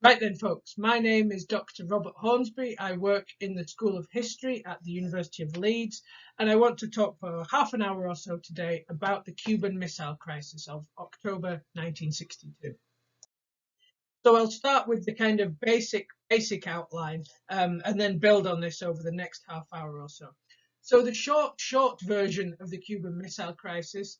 Right then, folks, my name is Dr. Robert Hornsby. I work in the School of History at the University of Leeds, and I want to talk for half an hour or so today about the Cuban Missile Crisis of October 1962. So I'll start with the kind of basic outline, and then build on this over the next half hour or so. So the short version of the Cuban Missile Crisis.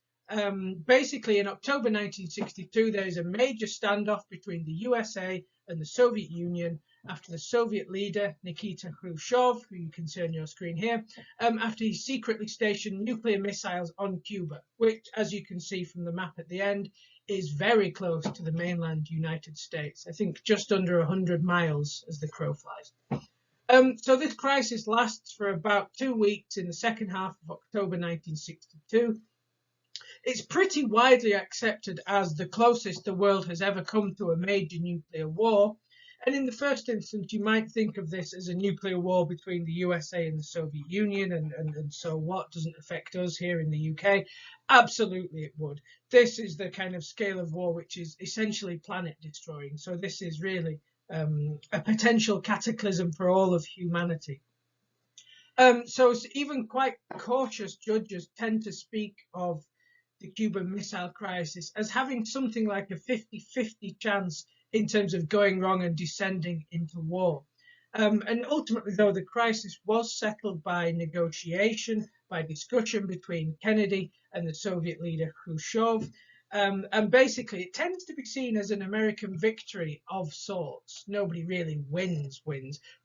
Basically, in October 1962, there is a major standoff between the USA and the Soviet Union after the Soviet leader Nikita Khrushchev, who you can see on your screen here, after he secretly stationed nuclear missiles on Cuba, which, as you can see from the map at the end, is very close to the mainland United States. I think just under 100 miles as the crow flies. So this crisis lasts for about 2 weeks in the second half of October 1962. It's pretty widely accepted as the closest the world has ever come to a major nuclear war. And in the first instance, you might think of this as a nuclear war between the USA and the Soviet Union, and so what doesn't affect us here in the UK? Absolutely, it would. This is the kind of scale of war which is essentially planet destroying. So this is really a potential cataclysm for all of humanity. So even quite cautious judges tend to speak of the Cuban Missile Crisis as having something like a 50-50 chance in terms of going wrong and descending into war. And ultimately, though, the crisis was settled by negotiation, by discussion between Kennedy and the Soviet leader Khrushchev. And basically, it tends to be seen as an American victory of sorts. Nobody really wins,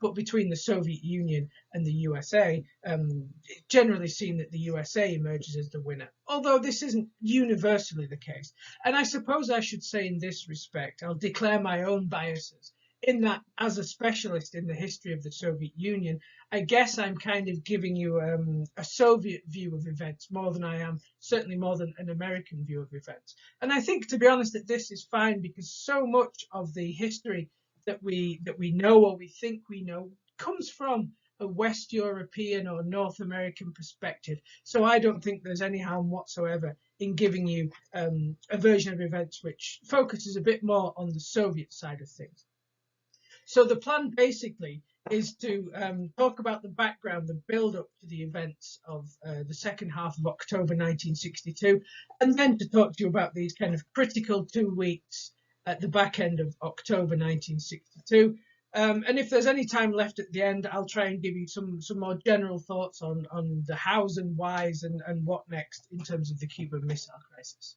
but between the Soviet Union and the USA, it's generally seen that the USA emerges as the winner, although this isn't universally the case. And I suppose I should say in this respect, I'll declare my own biases, in that as a specialist in the history of the Soviet Union, I guess I'm kind of giving you a Soviet view of events more than I am, certainly more than an American view of events. And I think, to be honest, that this is fine because so much of the history that we know or we think we know comes from a West European or North American perspective. So I don't think there's any harm whatsoever in giving you a version of events which focuses a bit more on the Soviet side of things. So the plan basically is to talk about the background, the build-up to the events of the second half of October 1962, and then to talk to you about these kind of critical 2 weeks at the back end of October 1962. And if there's any time left at the end, I'll try and give you some more general thoughts on the hows and whys and what next in terms of the Cuban Missile Crisis.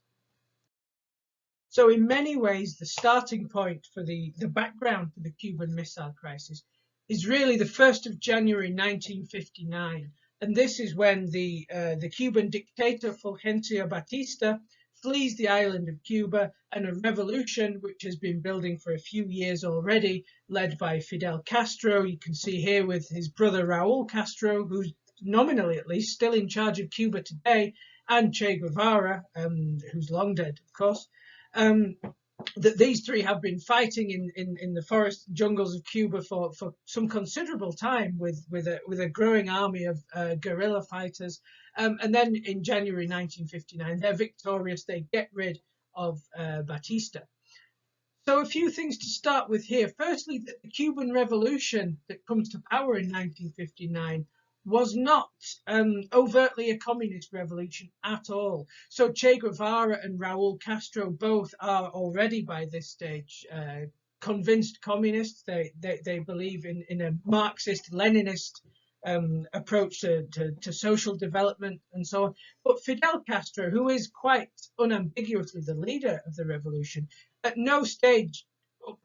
So in many ways, the starting point for the background for the Cuban Missile Crisis is really the 1st of January 1959. And this is when the Cuban dictator Fulgencio Batista flees the island of Cuba, and a revolution which has been building for a few years already, led by Fidel Castro. You can see here with his brother Raul Castro, who's nominally at least still in charge of Cuba today, and Che Guevara, who's long dead, of course. That these three have been fighting in the forest jungles of Cuba for some considerable time with a growing army of guerrilla fighters. And then in January 1959, they're victorious. They get rid of Batista. So a few things to start with here. Firstly, that the Cuban Revolution that comes to power in 1959 was not overtly a communist revolution at all. So Che Guevara and Raul Castro both are already by this stage convinced communists. They believe in a Marxist-Leninist approach to social development and so on. But Fidel Castro, who is quite unambiguously the leader of the revolution, at no stage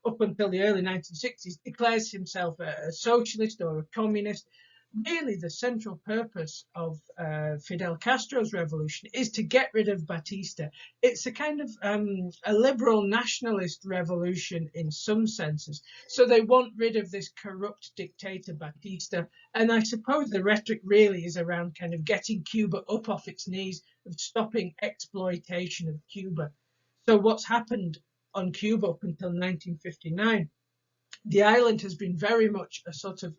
up until the early 1960s declares himself a socialist or a communist. Really, the central purpose of Fidel Castro's revolution is to get rid of Batista. It's a kind of a liberal nationalist revolution in some senses. So they want rid of this corrupt dictator Batista. And I suppose the rhetoric really is around kind of getting Cuba up off its knees, of stopping exploitation of Cuba. So what's happened on Cuba up until 1959? The island has been very much a sort of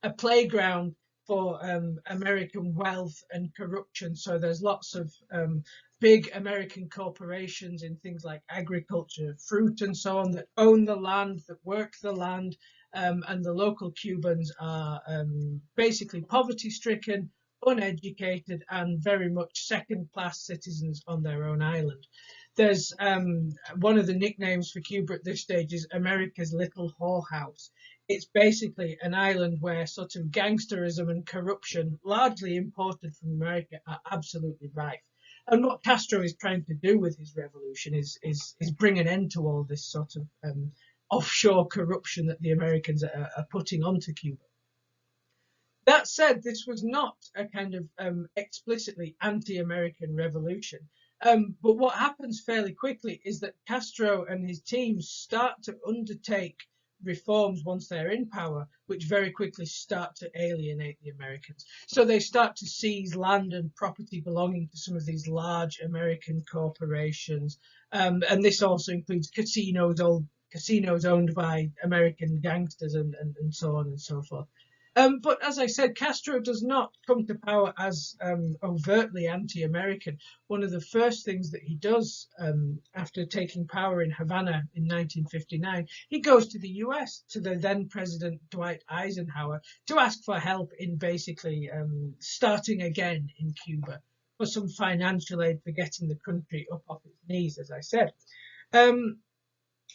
a playground for American wealth and corruption. So there's lots of big American corporations in things like agriculture, fruit, and so on that own the land, that work the land, and the local Cubans are basically poverty-stricken, uneducated, and very much second-class citizens on their own island. There's one of the nicknames for Cuba at this stage is America's Little Whorehouse. It's basically an island where sort of gangsterism and corruption, largely imported from America, are absolutely rife. And what Castro is trying to do with his revolution is bring an end to all this sort of offshore corruption that the Americans are putting onto Cuba. That said, this was not a kind of explicitly anti-American revolution. But what happens fairly quickly is that Castro and his team start to undertake reforms once they're in power, which very quickly start to alienate the Americans. So they start to seize land and property belonging to some of these large American corporations. And this also includes casinos, old casinos owned by American gangsters and so on and so forth. But as I said, Castro does not come to power as overtly anti-American. One of the first things that he does after taking power in Havana in 1959, he goes to the US, to the then President Dwight Eisenhower, to ask for help in basically starting again in Cuba, for some financial aid for getting the country up off its knees, as I said.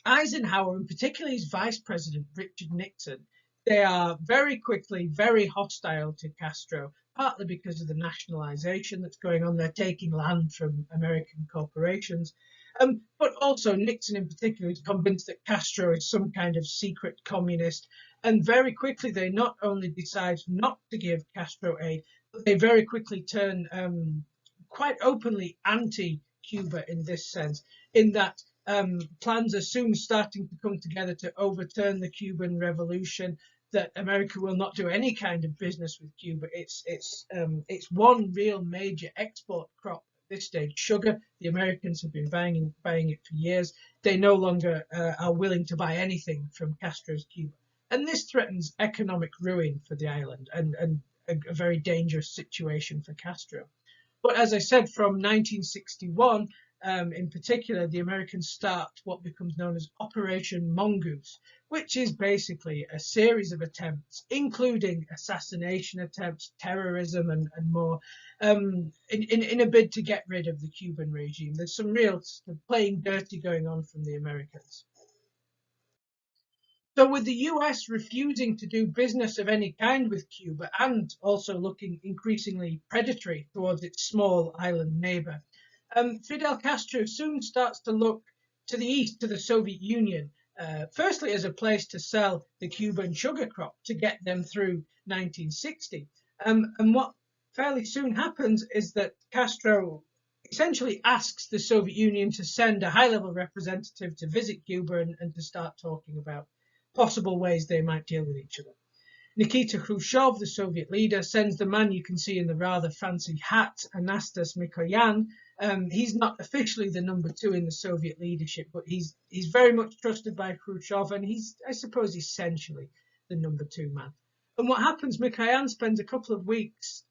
Eisenhower, and particularly his vice president, Richard Nixon, they are very quickly very hostile to Castro, partly because of the nationalization that's going on. They're taking land from American corporations. But also Nixon in particular is convinced that Castro is some kind of secret communist. And very quickly, they not only decide not to give Castro aid, but they very quickly turn quite openly anti-Cuba in this sense, in that plans are soon starting to come together to overturn the Cuban Revolution, that America will not do any kind of business with Cuba. It's one real major export crop at this stage, sugar. The Americans have been buying it for years. They no longer are willing to buy anything from Castro's Cuba. And this threatens economic ruin for the island and a very dangerous situation for Castro. But as I said, from 1961, in particular, the Americans start what becomes known as Operation Mongoose, which is basically a series of attempts, including assassination attempts, terrorism, and more, in a bid to get rid of the Cuban regime. There's some real playing dirty going on from the Americans. So with the US refusing to do business of any kind with Cuba and also looking increasingly predatory towards its small island neighbor, Fidel Castro soon starts to look to the east, to the Soviet Union, firstly as a place to sell the Cuban sugar crop to get them through 1960. And what fairly soon happens is that Castro essentially asks the Soviet Union to send a high-level representative to visit Cuba and to start talking about possible ways they might deal with each other. Nikita Khrushchev, the Soviet leader, sends the man you can see in the rather fancy hat, Anastas Mikoyan. He's not officially the number 2 in the Soviet leadership, but he's very much trusted by Khrushchev, and he's, I suppose, essentially the number 2 man. And what happens, Mikoyan spends a couple of weeks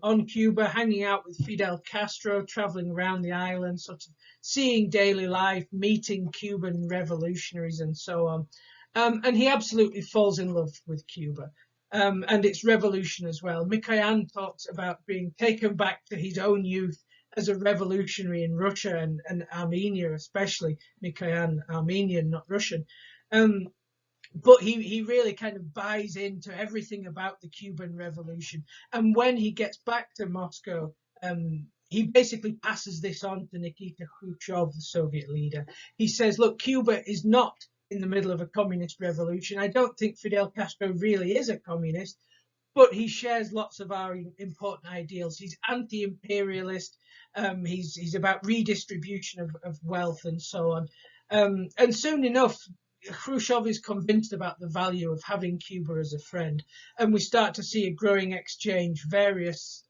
on Cuba, hanging out with Fidel Castro, traveling around the island, sort of seeing daily life, meeting Cuban revolutionaries and so on. And he absolutely falls in love with Cuba and its revolution as well. Mikoyan talks about being taken back to his own youth as a revolutionary in Russia and Armenia, especially. Mikoyan, Armenian, not Russian. But he really kind of buys into everything about the Cuban Revolution. And when he gets back to Moscow, he basically passes this on to Nikita Khrushchev, the Soviet leader. He says, look, Cuba is not in the middle of a communist revolution. I don't think Fidel Castro really is a communist, but he shares lots of our important ideals. He's anti-imperialist. He's about redistribution of wealth and so on. And soon enough, Khrushchev is convinced about the value of having Cuba as a friend. And we start to see a growing exchange, various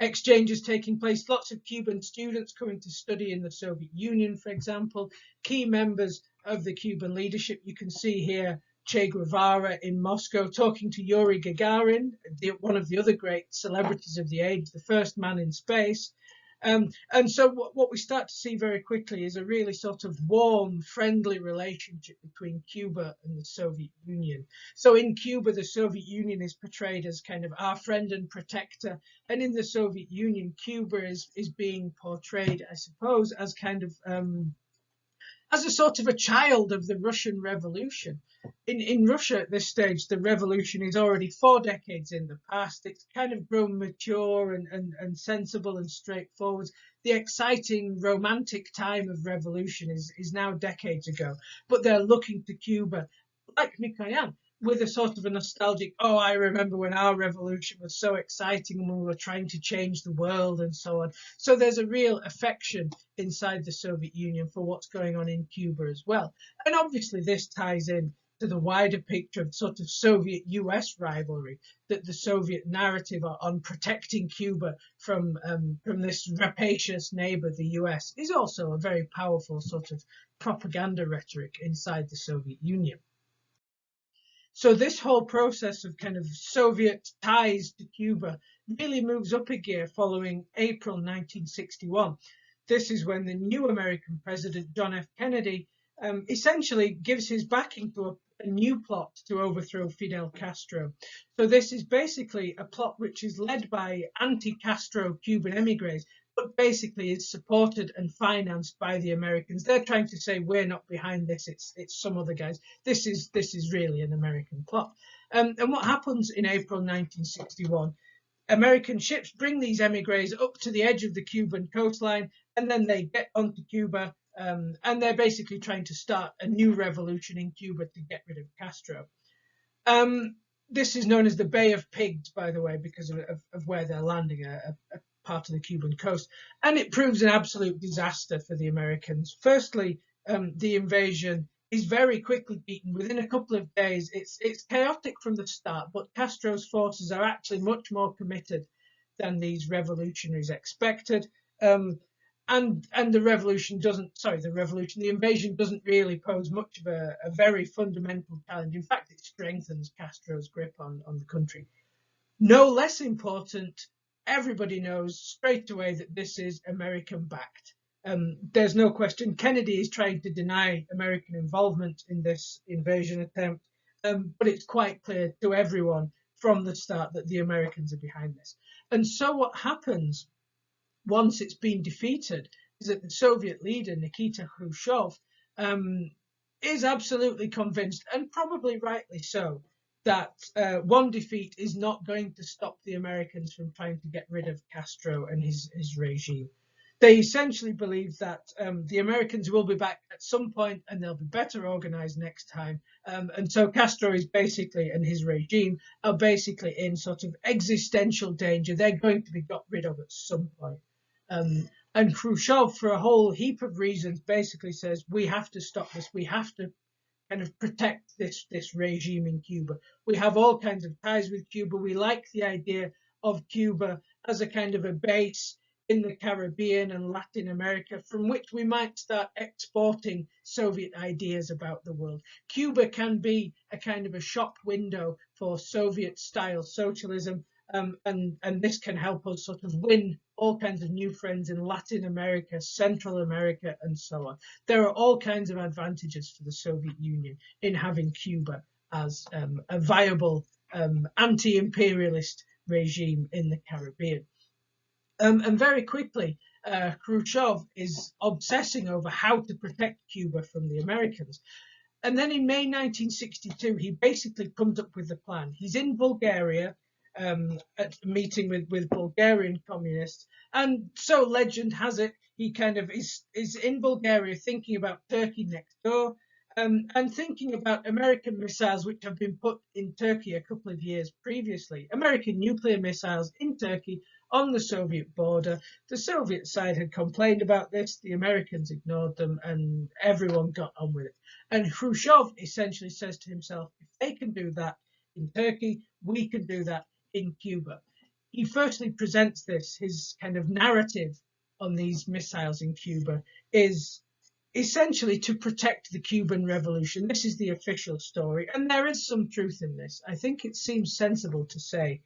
exchanges taking place, lots of Cuban students coming to study in the Soviet Union, for example, key members of the Cuban leadership. You can see here Che Guevara in Moscow, talking to Yuri Gagarin, one of the other great celebrities of the age, the first man in space. And so what we start to see very quickly is a really sort of warm, friendly relationship between Cuba and the Soviet Union. So in Cuba, the Soviet Union is portrayed as kind of our friend and protector. And in the Soviet Union, Cuba is being portrayed, I suppose, as kind of as a sort of a child of the Russian Revolution. In Russia at this stage, the revolution is already 4 decades in the past. It's kind of grown mature and sensible and straightforward. The exciting romantic time of revolution is now decades ago, but they're looking to Cuba, like Mikoyan, with a sort of a nostalgic, oh, I remember when our revolution was so exciting and we were trying to change the world and so on. So there's a real affection inside the Soviet Union for what's going on in Cuba as well. And obviously this ties in to the wider picture of sort of Soviet-US rivalry, that the Soviet narrative on protecting Cuba from this rapacious neighbor, the US, is also a very powerful sort of propaganda rhetoric inside the Soviet Union. So this whole process of kind of Soviet ties to Cuba really moves up a gear following April 1961. This is when the new American president, John F. Kennedy, essentially gives his backing to a new plot to overthrow Fidel Castro. So this is basically a plot which is led by anti-Castro Cuban emigres, but basically is supported and financed by the Americans. They're trying to say we're not behind this; it's some other guys. This is really an American plot. And what happens in April 1961? American ships bring these emigres up to the edge of the Cuban coastline, and then they get onto Cuba, and they're basically trying to start a new revolution in Cuba to get rid of Castro. This is known as the Bay of Pigs, by the way, because of where they're landing, a part of the Cuban coast. And it proves an absolute disaster for the Americans. Firstly, the invasion is very quickly beaten within a couple of days. It's chaotic from the start, but Castro's forces are actually much more committed than these revolutionaries expected. And the the invasion doesn't really pose much of a very fundamental challenge. In fact, it strengthens Castro's grip on the country. No less important, everybody knows straight away that this is American backed. There's no question Kennedy is trying to deny American involvement in this invasion attempt, but it's quite clear to everyone from the start that the Americans are behind this. And so what happens once it's been defeated is that the Soviet leader, Nikita Khrushchev, is absolutely convinced, and probably rightly so, that one defeat is not going to stop the Americans from trying to get rid of Castro and his regime. They essentially believe that the Americans will be back at some point and they'll be better organized next time. And so Castro is basically, and his regime are basically in sort of existential danger. They're going to be got rid of at some point. And Khrushchev, for a whole heap of reasons, basically says, we have to stop this. We have to kind of protect this regime in Cuba. We have all kinds of ties with Cuba. We like the idea of Cuba as a kind of a base in the Caribbean and Latin America from which we might start exporting Soviet ideas about the world. Cuba can be a kind of a shop window for Soviet-style socialism, and this can help us sort of win all kinds of new friends in Latin America, Central America, and so on. There are all kinds of advantages for the Soviet Union in having Cuba as a viable anti-imperialist regime in the Caribbean. And very quickly, Khrushchev is obsessing over how to protect Cuba from the Americans. And then in May 1962, he basically comes up with the plan. He's in Bulgaria, at a meeting with Bulgarian communists. And so legend has it, he kind of is in Bulgaria thinking about Turkey next door, and thinking about American missiles which have been put in Turkey a couple of years previously. American nuclear missiles in Turkey on the Soviet border. The Soviet side had complained about this, the Americans ignored them, and everyone got on with it. And Khrushchev essentially says to himself, if they can do that in Turkey, we can do that in Cuba. He firstly presents this, his kind of narrative on these missiles in Cuba is essentially to protect the Cuban Revolution. This is the official story, and there is some truth in this. I think it seems sensible to say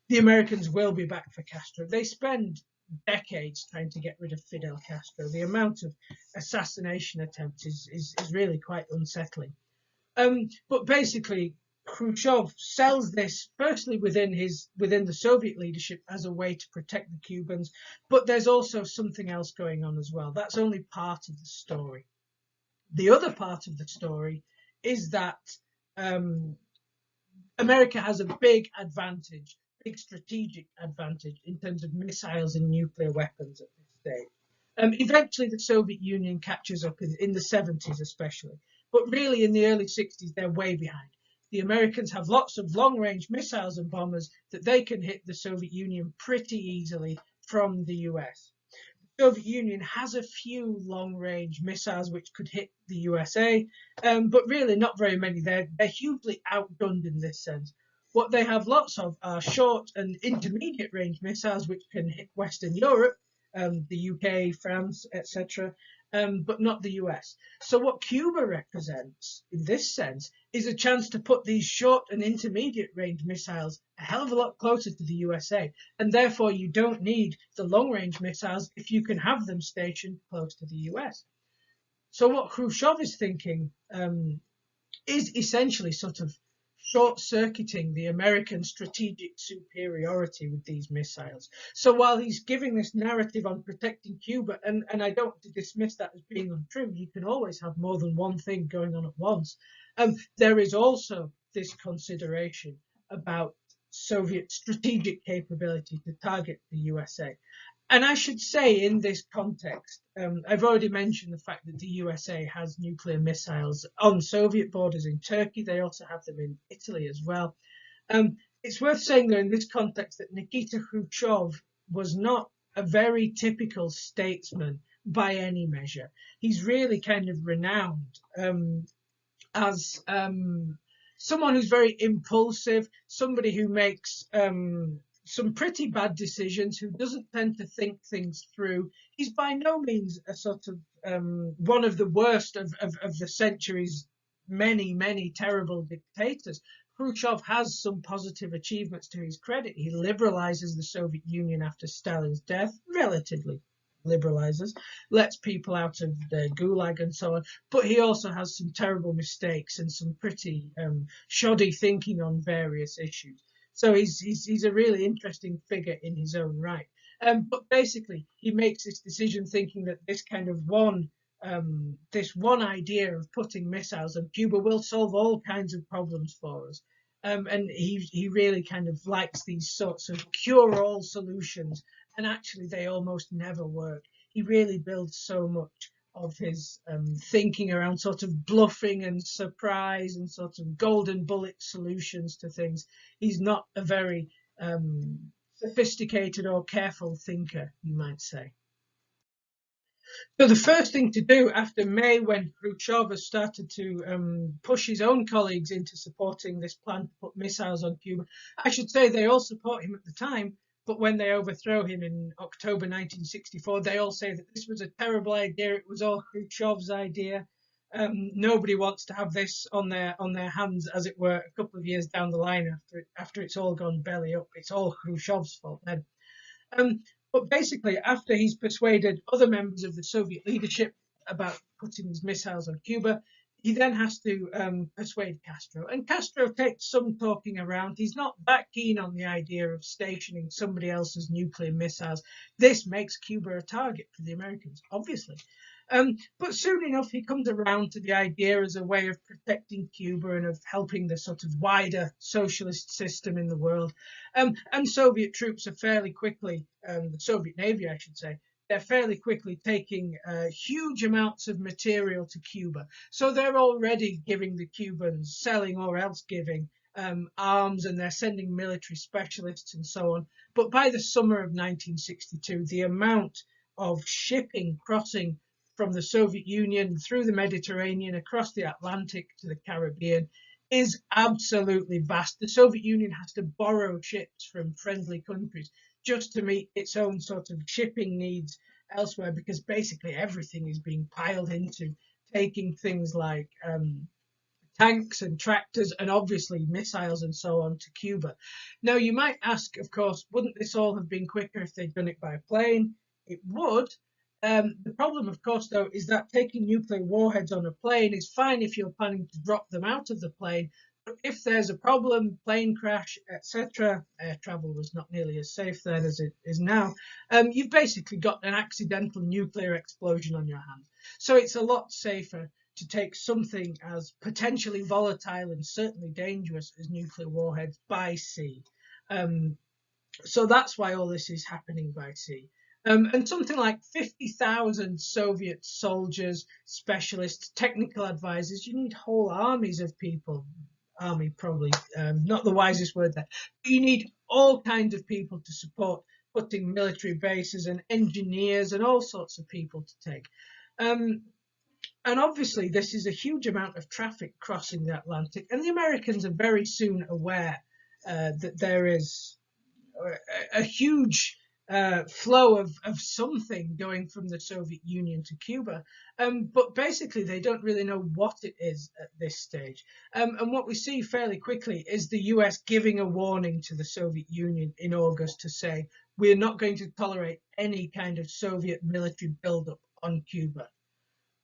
the Americans will be back for Castro. They spend decades trying to get rid of Fidel Castro. The amount of assassination attempts is really quite unsettling. But basically, Khrushchev sells this firstly within the Soviet leadership as a way to protect the Cubans, but there's also something else going on as well. That's only part of the story. The other part of the story is that America has a big advantage, big strategic advantage in terms of missiles and nuclear weapons at this stage. Eventually, the Soviet Union catches up in the 70s, especially. But really, in the early 60s, they're way behind. The Americans have lots of long-range missiles and bombers that they can hit the Soviet Union pretty easily from the US. The Soviet Union has a few long-range missiles which could hit the USA, but really not very many. They're hugely outgunned in this sense. What they have lots of are short and intermediate range missiles which can hit Western Europe, the UK, France, etc., but not the US. So what Cuba represents in this sense is a chance to put these short and intermediate range missiles a hell of a lot closer to the USA, and therefore you don't need the long range missiles if you can have them stationed close to the US. So what Khrushchev is thinking is essentially sort of short-circuiting the American strategic superiority with these missiles. So while he's giving this narrative on protecting Cuba, and I don't want to dismiss that as being untrue, you can always have more than one thing going on at once, there is also this consideration about Soviet strategic capability to target the USA. And I should say in this context, I've already mentioned the fact that the USA has nuclear missiles on Soviet borders in Turkey. They also have them in Italy as well. It's worth saying, though, in this context, that Nikita Khrushchev was not a very typical statesman by any measure. He's really kind of renowned as someone who's very impulsive, somebody who makes some pretty bad decisions, who doesn't tend to think things through. He's by no means a sort of one of the worst of the century's many terrible dictators. Khrushchev has some positive achievements to his credit. He liberalizes the Soviet Union after Stalin's death, relatively liberalizes, lets people out of the gulag and so on. But he also has some terrible mistakes and some pretty shoddy thinking on various issues. So he's a really interesting figure in his own right. But basically, he makes this decision thinking that this kind of this one idea of putting missiles on Cuba will solve all kinds of problems for us. And he really kind of likes these sorts of cure-all solutions, and actually they almost never work. He really builds so much of his thinking around sort of bluffing and surprise and sort of golden bullet solutions to things. He's not a very sophisticated or careful thinker, you might say. So the first thing to do after May, when Khrushchev has started to push his own colleagues into supporting this plan to put missiles on Cuba, I should say they all support him at the time, but when they overthrow him in October 1964, they all say that this was a terrible idea. It was all Khrushchev's idea. Nobody wants to have this on their hands, as it were, a couple of years down the line after it's all gone belly up. It's all Khrushchev's fault then. But basically, after he's persuaded other members of the Soviet leadership about putting these missiles on Cuba, he then has to persuade Castro. And Castro takes some talking around. He's not that keen on the idea of stationing somebody else's nuclear missiles. This makes Cuba a target for the Americans, obviously. But soon enough, he comes around to the idea as a way of protecting Cuba and of helping the sort of wider socialist system in the world. And Soviet troops are fairly quickly, the Soviet Navy, I should say, they're fairly quickly taking huge amounts of material to Cuba. So they're already giving the Cubans, selling or else giving, arms, and they're sending military specialists and so on. But by the summer of 1962, the amount of shipping crossing from the Soviet Union through the Mediterranean, across the Atlantic to the Caribbean, is absolutely vast. The Soviet Union has to borrow ships from friendly countries just to meet its own sort of shipping needs elsewhere, because basically everything is being piled into taking things like tanks and tractors and obviously missiles and so on to Cuba. Now, you might ask, of course, wouldn't this all have been quicker if they'd done it by plane? It would. The problem, of course, though, is that taking nuclear warheads on a plane is fine if you're planning to drop them out of the plane. But if there's a problem, plane crash, etc., air travel was not nearly as safe then as it is now, you've basically got an accidental nuclear explosion on your hands. So it's a lot safer to take something as potentially volatile and certainly dangerous as nuclear warheads by sea. So that's why all this is happening by sea. And something like 50,000 Soviet soldiers, specialists, technical advisors, you need whole armies of people. Army, probably not the wisest word there. But you need all kinds of people to support putting military bases and engineers and all sorts of people to take. And obviously, this is a huge amount of traffic crossing the Atlantic, and the Americans are very soon aware that there is a huge flow of something going from the Soviet Union to Cuba. But basically, they don't really know what it is at this stage. And what we see fairly quickly is the US giving a warning to the Soviet Union in August to say, we're not going to tolerate any kind of Soviet military buildup on Cuba.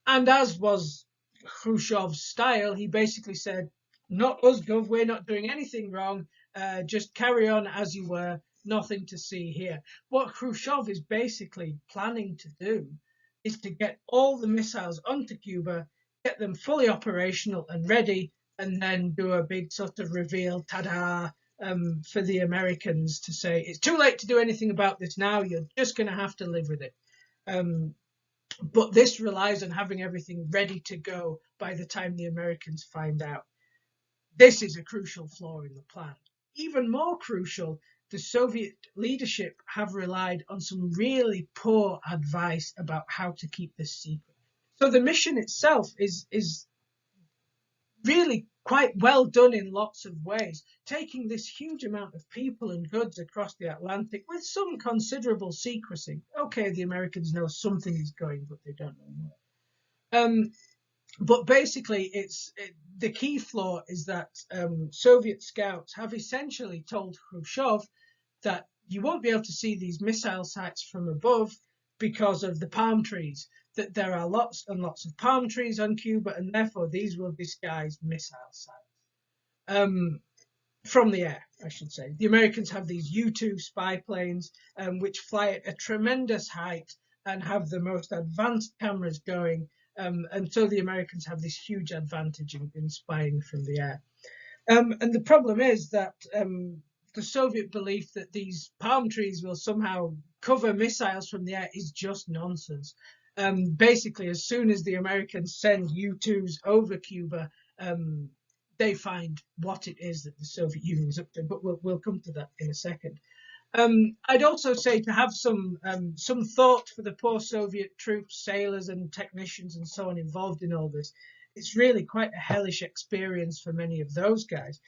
And as was Khrushchev's style, he basically said, not us, Gov, we're not doing anything wrong. Just carry on as you were, nothing to see here. What Khrushchev is basically planning to do is to get all the missiles onto Cuba, get them fully operational and ready, and then do a big sort of reveal, ta-da, for the Americans to say, it's too late to do anything about this now, you're just going to have to live with it. But this relies on having everything ready to go by the time the Americans find out. This is a crucial flaw in the plan. Even more crucial, the Soviet leadership have relied on some really poor advice about how to keep this secret. So the mission itself is really quite well done in lots of ways, taking this huge amount of people and goods across the Atlantic with some considerable secrecy. Okay, the Americans know something is going, but they don't know what. But basically, the key flaw is that Soviet scouts have essentially told Khrushchev that you won't be able to see these missile sites from above because of the palm trees, that there are lots and lots of palm trees on Cuba, and therefore these will disguise missile sites. From the air, I should say. The Americans have these U-2 spy planes, which fly at a tremendous height and have the most advanced cameras going, and so the Americans have this huge advantage in spying from the air. And the problem is that the Soviet belief that these palm trees will somehow cover missiles from the air is just nonsense. Basically, as soon as the Americans send U-2s over Cuba, they find what it is that the Soviet Union is up to. But we'll come to that in a second. I'd also say to have some thought for the poor Soviet troops, sailors and technicians and so on involved in all this. It's really quite a hellish experience for many of those guys.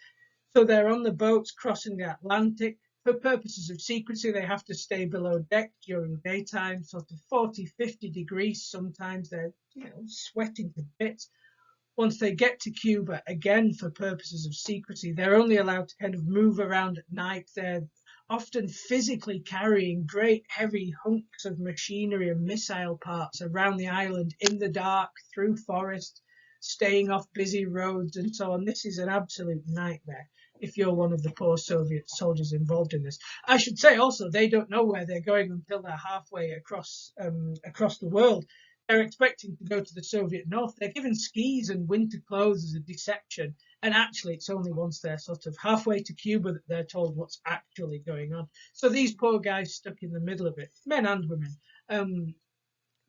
So they're on the boats crossing the Atlantic. For purposes of secrecy, they have to stay below deck during daytime, sort of 40, 50 degrees. Sometimes they're sweating to bits. Once they get to Cuba, again, for purposes of secrecy, they're only allowed to kind of move around at night. They're often physically carrying great heavy hunks of machinery and missile parts around the island in the dark, through forest, staying off busy roads and so on. This is an absolute nightmare if you're one of the poor Soviet soldiers involved in this. I should say also, they don't know where they're going until they're halfway across the world. They're expecting to go to the Soviet North. They're given skis and winter clothes as a deception. And actually, it's only once they're sort of halfway to Cuba that they're told what's actually going on. So these poor guys stuck in the middle of it, men and women,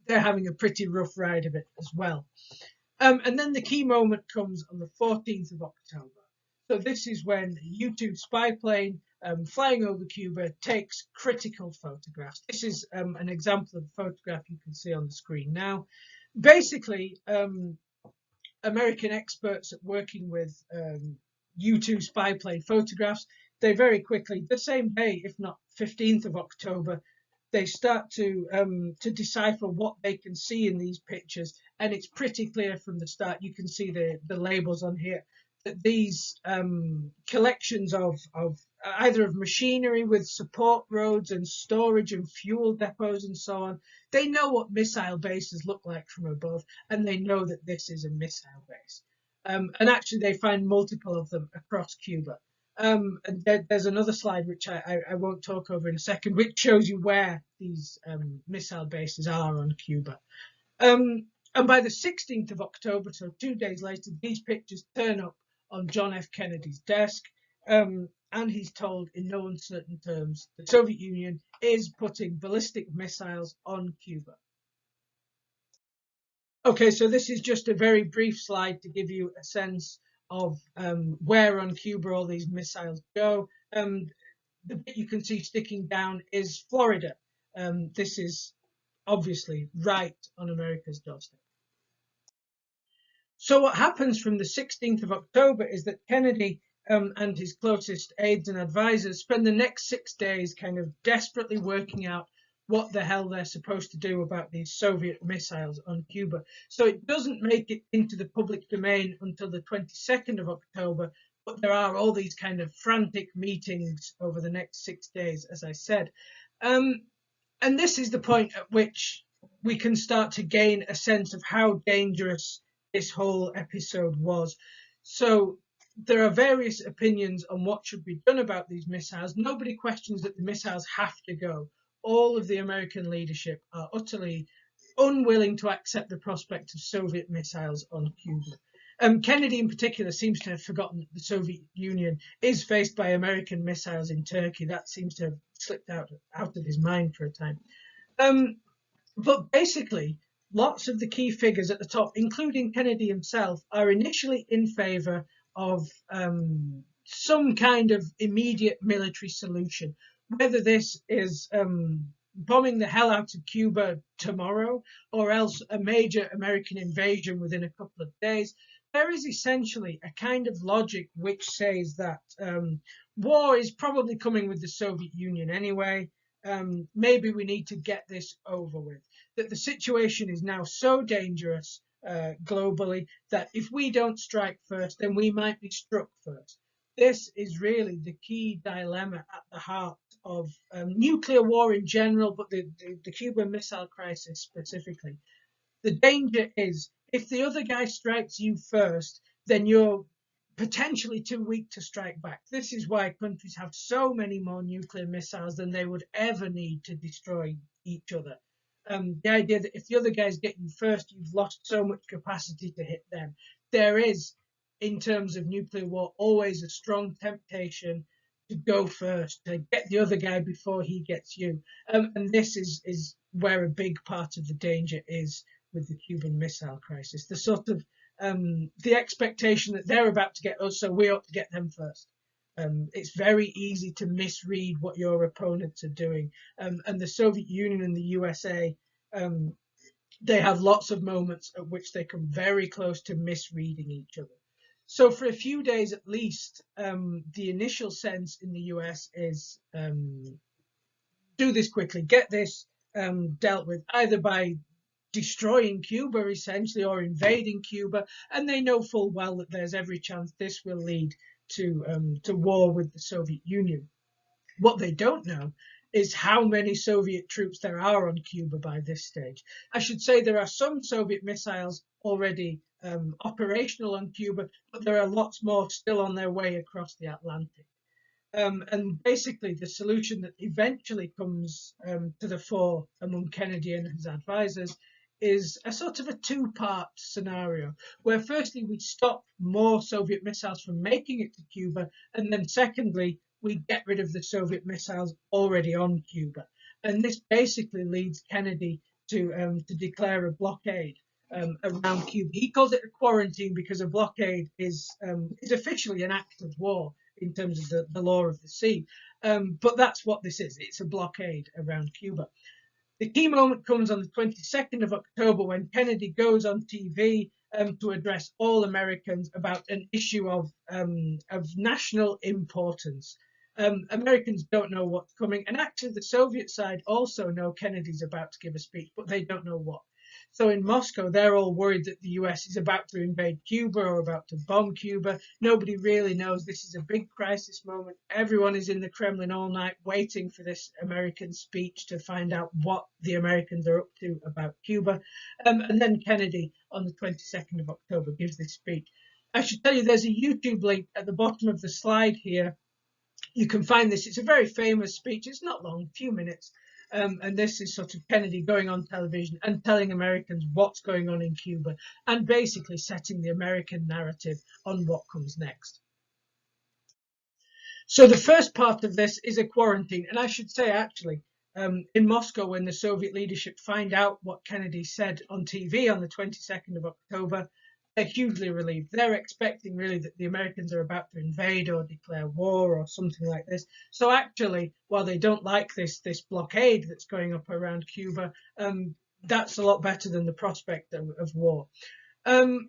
they're having a pretty rough ride of it as well. And then the key moment comes on the 14th of October. So this is when the U-2 spy plane flying over Cuba takes critical photographs. This is an example of the photograph you can see on the screen now. Basically, American experts at working with U-2 spy plane photographs, they very quickly, the same day, if not 15th of October, they start to decipher what they can see in these pictures, and it's pretty clear from the start. You can see the labels on here that these collections of either of machinery with support roads and storage and fuel depots and so on, they know what missile bases look like from above, and they know that this is a missile base. And actually, they find multiple of them across Cuba. And there's another slide which I won't talk over in a second, which shows you where these missile bases are on Cuba. And by the 16th of October, so 2 days later, these pictures turn up on John F. Kennedy's desk, and he's told in no uncertain terms the Soviet Union is putting ballistic missiles on Cuba. Okay, so this is just a very brief slide to give you a sense of where on Cuba all these missiles go. The bit you can see sticking down is Florida. This is obviously right on America's doorstep. So what happens from the 16th of October is that Kennedy and his closest aides and advisors spend the next 6 days kind of desperately working out what the hell they're supposed to do about these Soviet missiles on Cuba. So it doesn't make it into the public domain until the 22nd of October, but there are all these kind of frantic meetings over the next 6 days, as I said. And this is the point at which we can start to gain a sense of how dangerous this whole episode was. So there are various opinions on what should be done about these missiles. Nobody questions that the missiles have to go. All of the American leadership are utterly unwilling to accept the prospect of Soviet missiles on Cuba. Kennedy in particular seems to have forgotten that the Soviet Union is faced by American missiles in Turkey. That seems to have slipped out of his mind for a time. But basically, lots of the key figures at the top, including Kennedy himself, are initially in favor of some kind of immediate military solution. Whether this is bombing the hell out of Cuba tomorrow or else a major American invasion within a couple of days, there is essentially a kind of logic which says that war is probably coming with the Soviet Union anyway. Maybe we need to get this over with. That the situation is now so dangerous globally that if we don't strike first, then we might be struck first. This is really the key dilemma at the heart of nuclear war in general, but the Cuban Missile Crisis specifically. The danger is if the other guy strikes you first, then you're potentially too weak to strike back. This is why countries have so many more nuclear missiles than they would ever need to destroy each other. The idea that if the other guys get you first, you've lost so much capacity to hit them. There is, in terms of nuclear war, always a strong temptation to go first, to get the other guy before he gets you. And this is where a big part of the danger is with the Cuban Missile Crisis. The sort of the expectation that they're about to get us, so we ought to get them first. It's very easy to misread what your opponents are doing. And the Soviet Union and the USA, they have lots of moments at which they come very close to misreading each other. So for a few days at least, the initial sense in the US is do this quickly, get this dealt with either by destroying Cuba essentially or invading Cuba, and they know full well that there's every chance this will lead to war with the Soviet Union. What they don't know is how many Soviet troops there are on Cuba by this stage. I should say there are some Soviet missiles already operational on Cuba, but there are lots more still on their way across the Atlantic. And basically, the solution that eventually comes to the fore among Kennedy and his advisors is a sort of a two-part scenario, where firstly, we stop more Soviet missiles from making it to Cuba, and then secondly, we get rid of the Soviet missiles already on Cuba. And this basically leads Kennedy to declare a blockade around Cuba. He calls it a quarantine because a blockade is officially an act of war in terms of the law of the sea. But that's what this is. It's a blockade around Cuba. The key moment comes on the 22nd of October when Kennedy goes on TV to address all Americans about an issue of national importance. Americans don't know what's coming. And actually, the Soviet side also know Kennedy's about to give a speech, but they don't know what. So in Moscow, they're all worried that the US is about to invade Cuba or about to bomb Cuba. Nobody really knows. This is a big crisis moment. Everyone is in the Kremlin all night waiting for this American speech to find out what the Americans are up to about Cuba. And then Kennedy on the 22nd of October gives this speech. I should tell you, there's a YouTube link at the bottom of the slide here. You can find this. It's a very famous speech. It's not long, a few minutes. And this is sort of Kennedy going on television and telling Americans what's going on in Cuba and basically setting the American narrative on what comes next. So the first part of this is a quarantine. And I should say, actually, in Moscow, when the Soviet leadership find out what Kennedy said on TV on the 22nd of October, they're hugely relieved. They're expecting really that the Americans are about to invade or declare war or something like this. So actually, while they don't like this blockade that's going up around Cuba, that's a lot better than the prospect of war. And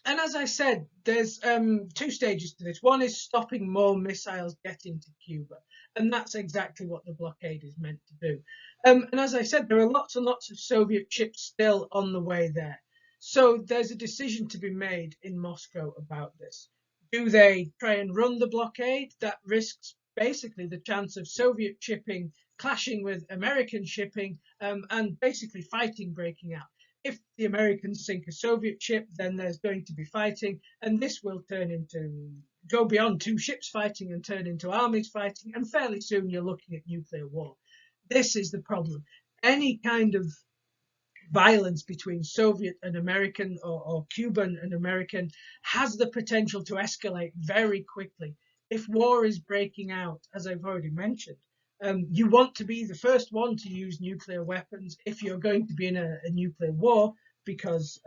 as I said, there's two stages to this. One is stopping more missiles getting to Cuba, and that's exactly what the blockade is meant to do. And as I said, there are lots and lots of Soviet ships still on the way there. So there's a decision to be made in Moscow about this. Do they try and run the blockade? That risks basically the chance of Soviet shipping clashing with American shipping and basically fighting breaking out. If the Americans sink a Soviet ship, then there's going to be fighting, and this will go beyond two ships fighting and turn into armies fighting, and fairly soon you're looking at nuclear war. This is the problem. Any kind of violence between Soviet and American or Cuban and American has the potential to escalate very quickly. If war is breaking out, as I've already mentioned, you want to be the first one to use nuclear weapons if you're going to be in a nuclear war, because,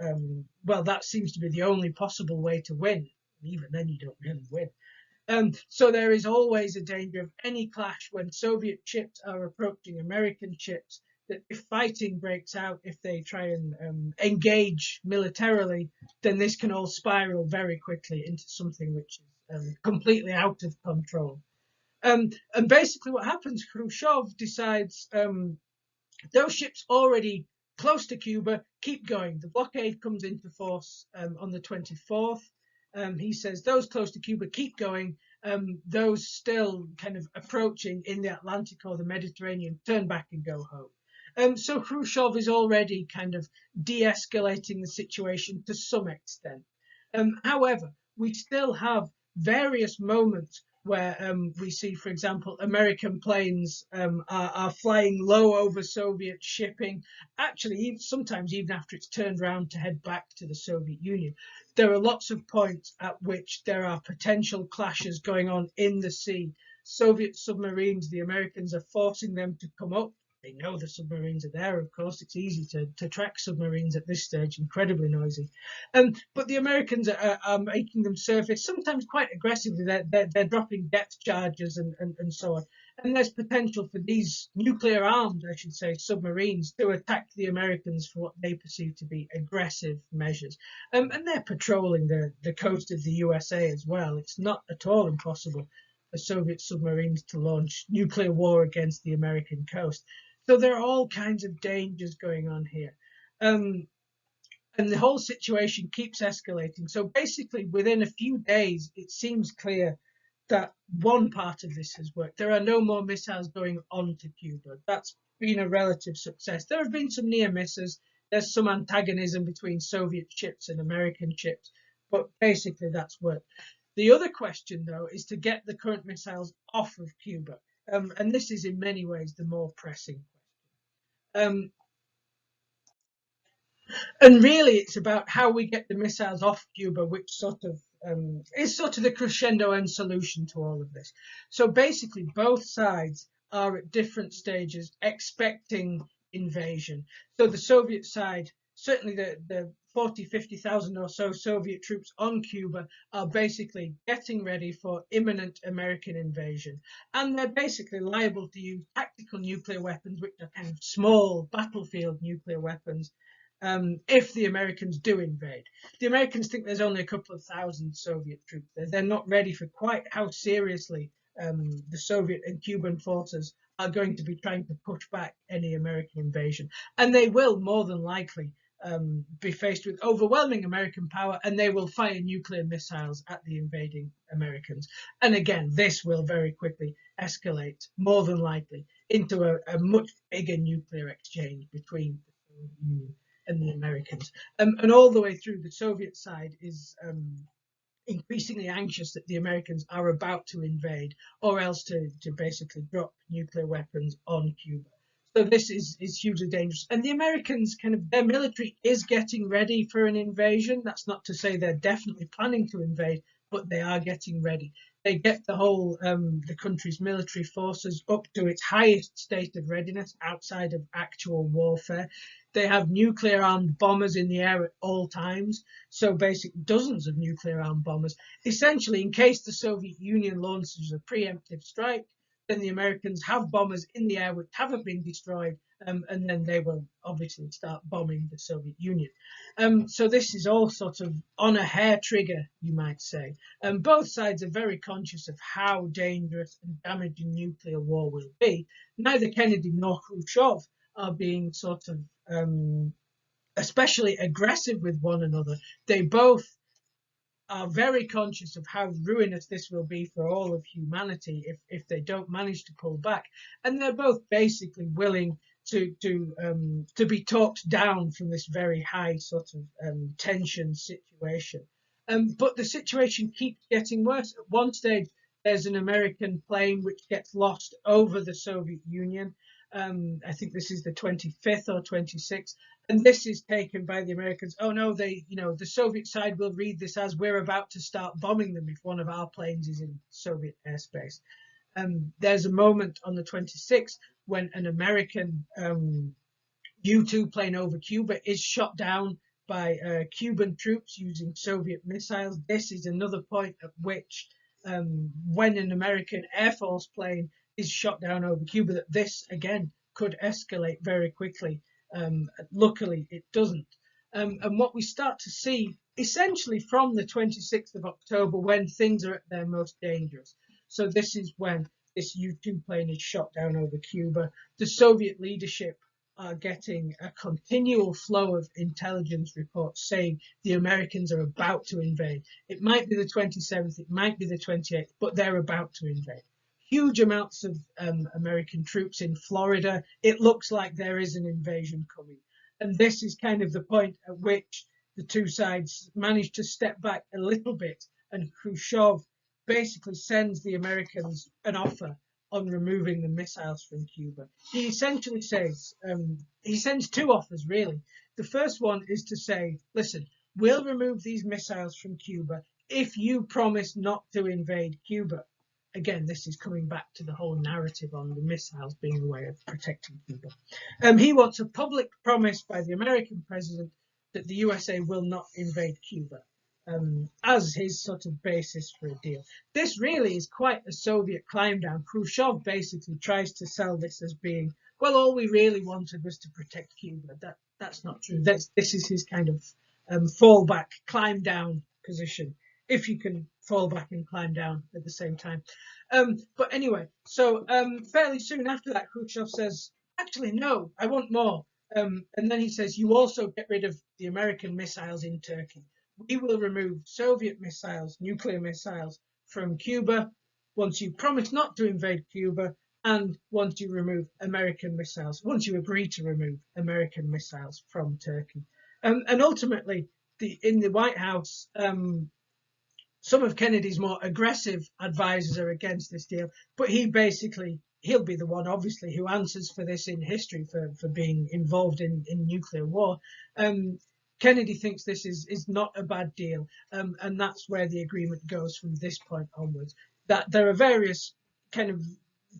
well, that seems to be the only possible way to win. Even then, you don't really win. So there is always a danger of any clash when Soviet ships are approaching American ships, that if fighting breaks out, if they try and engage militarily, then this can all spiral very quickly into something which is completely out of control. And basically what happens, Khrushchev decides those ships already close to Cuba, keep going. The blockade comes into force on the 24th. He says those close to Cuba, keep going. Those still kind of approaching in the Atlantic or the Mediterranean, turn back and go home. So Khrushchev is already kind of de-escalating the situation to some extent. However, we still have various moments where we see, for example, American planes are flying low over Soviet shipping, actually sometimes even after it's turned around to head back to the Soviet Union. There are lots of points at which there are potential clashes going on in the sea. Soviet submarines, the Americans are forcing them to come up. They know the submarines are there, of course. It's easy to track submarines at this stage, incredibly noisy. But the Americans are making them surface, sometimes quite aggressively. They're dropping depth charges and so on. And there's potential for these nuclear armed, I should say, submarines to attack the Americans for what they perceive to be aggressive measures. And they're patrolling the coast of the USA as well. It's not at all impossible for Soviet submarines to launch nuclear war against the American coast. So there are all kinds of dangers going on here. And the whole situation keeps escalating. So basically, within a few days, it seems clear that one part of this has worked. There are no more missiles going on to Cuba. That's been a relative success. There have been some near misses. There's some antagonism between Soviet ships and American ships, but basically that's worked. The other question, though, is to get the current missiles off of Cuba. And this is in many ways the more pressing question. And really, it's about how we get the missiles off Cuba, which sort of is sort of the crescendo end solution to all of this. So basically, both sides are at different stages expecting invasion. So the Soviet side, certainly the 40, 50,000 or so Soviet troops on Cuba are basically getting ready for imminent American invasion. And they're basically liable to use tactical nuclear weapons, which are kind of small battlefield nuclear weapons, if the Americans do invade. The Americans think there's only a couple of thousand Soviet troops there. They're not ready for quite how seriously the Soviet and Cuban forces are going to be trying to push back any American invasion, and they will more than likely be faced with overwhelming American power, and they will fire nuclear missiles at the invading Americans. And again, this will very quickly escalate, more than likely, into a much bigger nuclear exchange between the Soviet Union and the Americans. And all the way through, the Soviet side is increasingly anxious that the Americans are about to invade, or else to basically drop nuclear weapons on Cuba. So this is hugely dangerous. And the Americans, kind of, their military is getting ready for an invasion. That's not to say they're definitely planning to invade, but they are getting ready. They get the whole the country's military forces up to its highest state of readiness outside of actual warfare. They have nuclear armed bombers in the air at all times. So basically dozens of nuclear armed bombers, essentially in case the Soviet Union launches a preemptive strike, then the Americans have bombers in the air which haven't been destroyed, and then they will obviously start bombing the Soviet Union. So this is all sort of on a hair trigger, you might say. Both sides are very conscious of how dangerous and damaging nuclear war will be. Neither Kennedy nor Khrushchev are being sort of especially aggressive with one another. They both are very conscious of how ruinous this will be for all of humanity if they don't manage to pull back, and they're both basically willing to be talked down from this very high sort of tension situation. But the situation keeps getting worse. At one stage, there's an American plane which gets lost over the Soviet Union. I think this is the 25th or 26th, and this is taken by the Americans. Oh no, the Soviet side will read this as we're about to start bombing them if one of our planes is in Soviet airspace. There's a moment on the 26th when an American U-2 plane over Cuba is shot down by Cuban troops using Soviet missiles. This is another point at which, when an American Air Force plane is shot down over Cuba, that this again could escalate very quickly. Luckily, it doesn't. And what we start to see essentially from the 26th of October, when things are at their most dangerous. So this is when this U-2 plane is shot down over Cuba. The Soviet leadership are getting a continual flow of intelligence reports saying the Americans are about to invade. It might be the 27th, it might be the 28th, but they're about to invade. Huge amounts of American troops in Florida. It looks like there is an invasion coming. And this is kind of the point at which the two sides manage to step back a little bit, and Khrushchev basically sends the Americans an offer on removing the missiles from Cuba. He essentially says, he sends two offers really. The first one is to say, listen, we'll remove these missiles from Cuba if you promise not to invade Cuba. Again, this is coming back to the whole narrative on the missiles being a way of protecting Cuba. He wants a public promise by the American president that the USA will not invade Cuba, as his sort of basis for a deal. This really is quite a Soviet climb down. Khrushchev basically tries to sell this as being, well, all we really wanted was to protect Cuba. That's not true. This is his kind of fallback, climb down position, if you can fall back and climb down at the same time. But anyway, so fairly soon after that, Khrushchev says, actually, no, I want more. And then he says, you also get rid of the American missiles in Turkey. We will remove Soviet missiles, nuclear missiles from Cuba once you promise not to invade Cuba, and once you remove American missiles, once you agree to remove American missiles from Turkey. And ultimately, in the White House, some of Kennedy's more aggressive advisors are against this deal, but he'll be the one, obviously, who answers for this in history for being involved in nuclear war. Kennedy thinks this is not a bad deal, and that's where the agreement goes from this point onwards. That there are various kind of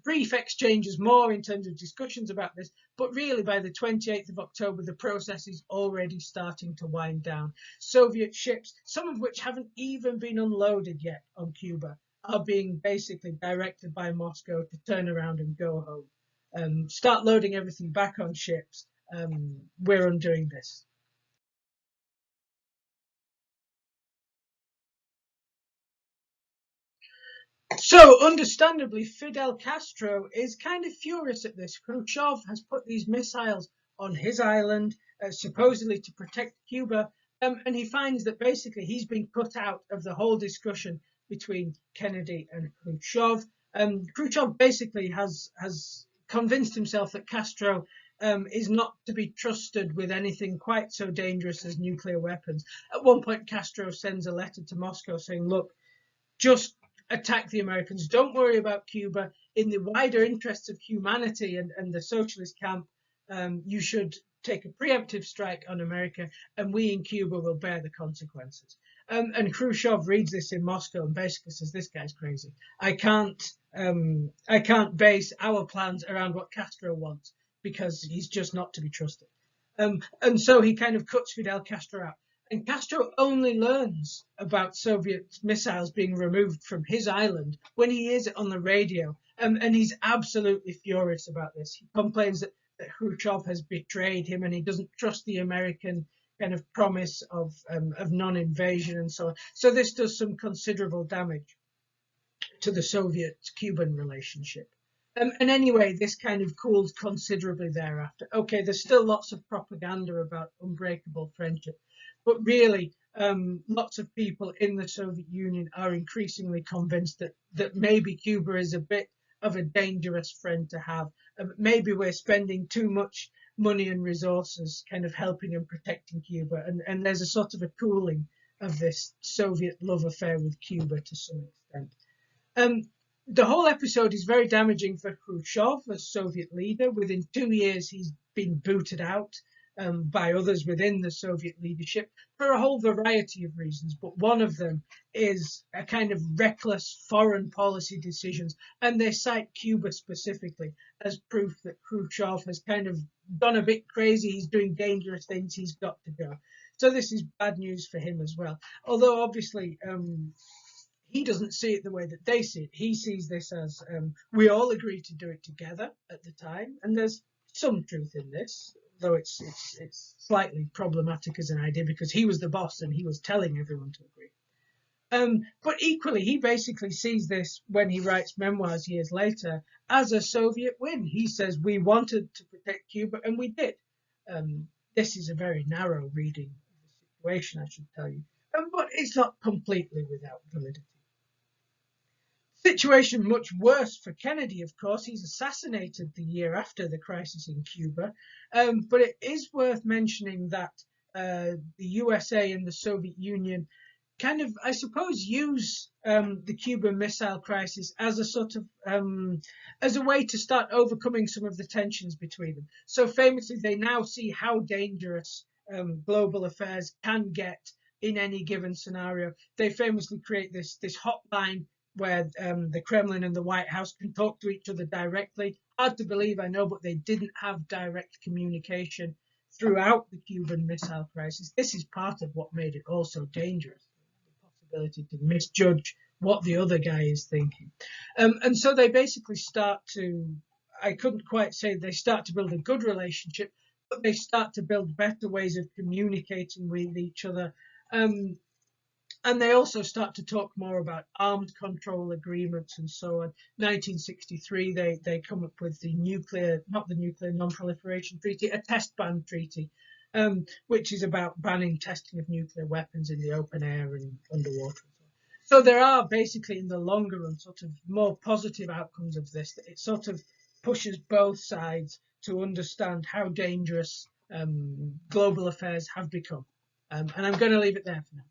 brief exchanges more in terms of discussions about this, but really by the 28th of October, the process is already starting to wind down. Soviet ships, some of which haven't even been unloaded yet on Cuba, are being basically directed by Moscow to turn around and go home. Start loading everything back on ships. We're undoing this. So, understandably, Fidel Castro is kind of furious at this. Khrushchev has put these missiles on his island, supposedly to protect Cuba, and he finds that basically he's been cut out of the whole discussion between Kennedy and Khrushchev. Khrushchev basically has convinced himself that Castro is not to be trusted with anything quite so dangerous as nuclear weapons. At one point, Castro sends a letter to Moscow saying, look, just attack the Americans. Don't worry about Cuba. In the wider interests of humanity and the socialist camp, you should take a preemptive strike on America, and we in Cuba will bear the consequences. And Khrushchev reads this in Moscow and basically says, "This guy's crazy. I can't base our plans around what Castro wants because he's just not to be trusted." And so he kind of cuts Fidel Castro out. And Castro only learns about Soviet missiles being removed from his island when he hears it on the radio. And he's absolutely furious about this. He complains that Khrushchev has betrayed him and he doesn't trust the American kind of promise of non-invasion and so on. So this does some considerable damage to the Soviet-Cuban relationship. And anyway, this kind of cooled considerably thereafter. Okay, there's still lots of propaganda about unbreakable friendship, but really, lots of people in the Soviet Union are increasingly convinced that maybe Cuba is a bit of a dangerous friend to have. Maybe we're spending too much money and resources kind of helping and protecting Cuba. And there's a sort of a cooling of this Soviet love affair with Cuba to some extent. The whole episode is very damaging for Khrushchev as Soviet leader. Within 2 years, he's been booted out by others within the Soviet leadership for a whole variety of reasons. But one of them is a kind of reckless foreign policy decisions. And they cite Cuba specifically as proof that Khrushchev has kind of gone a bit crazy. He's doing dangerous things. He's got to go. So this is bad news for him as well. Although obviously, he doesn't see it the way that they see it. He sees this as we all agreed to do it together at the time, and there's some truth in this, though it's slightly problematic as an idea because he was the boss and he was telling everyone to agree. But equally, he basically sees this when he writes memoirs years later as a Soviet win. He says we wanted to protect Cuba and we did. This is a very narrow reading of the situation, I should tell you, but it's not completely without validity. Situation much worse for Kennedy, of course. He's assassinated the year after the crisis in Cuba. But it is worth mentioning that the USA and the Soviet Union kind of, I suppose, use the Cuban Missile Crisis as a sort of as a way to start overcoming some of the tensions between them. So famously, they now see how dangerous global affairs can get in any given scenario. They famously create this hotline where the Kremlin and the White House can talk to each other directly. Hard to believe, I know, but they didn't have direct communication throughout the Cuban Missile Crisis. This is part of what made it also dangerous, the possibility to misjudge what the other guy is thinking. And so they basically start to, I couldn't quite say they start to build a good relationship, but they start to build better ways of communicating with each other. And they also start to talk more about armed control agreements and so on. 1963, they come up with the not the Nuclear Non-Proliferation Treaty, a test ban treaty, which is about banning testing of nuclear weapons in the open air and underwater. So there are basically, in the longer run, sort of more positive outcomes of this. It sort of pushes both sides to understand how dangerous global affairs have become. And I'm going to leave it there for now.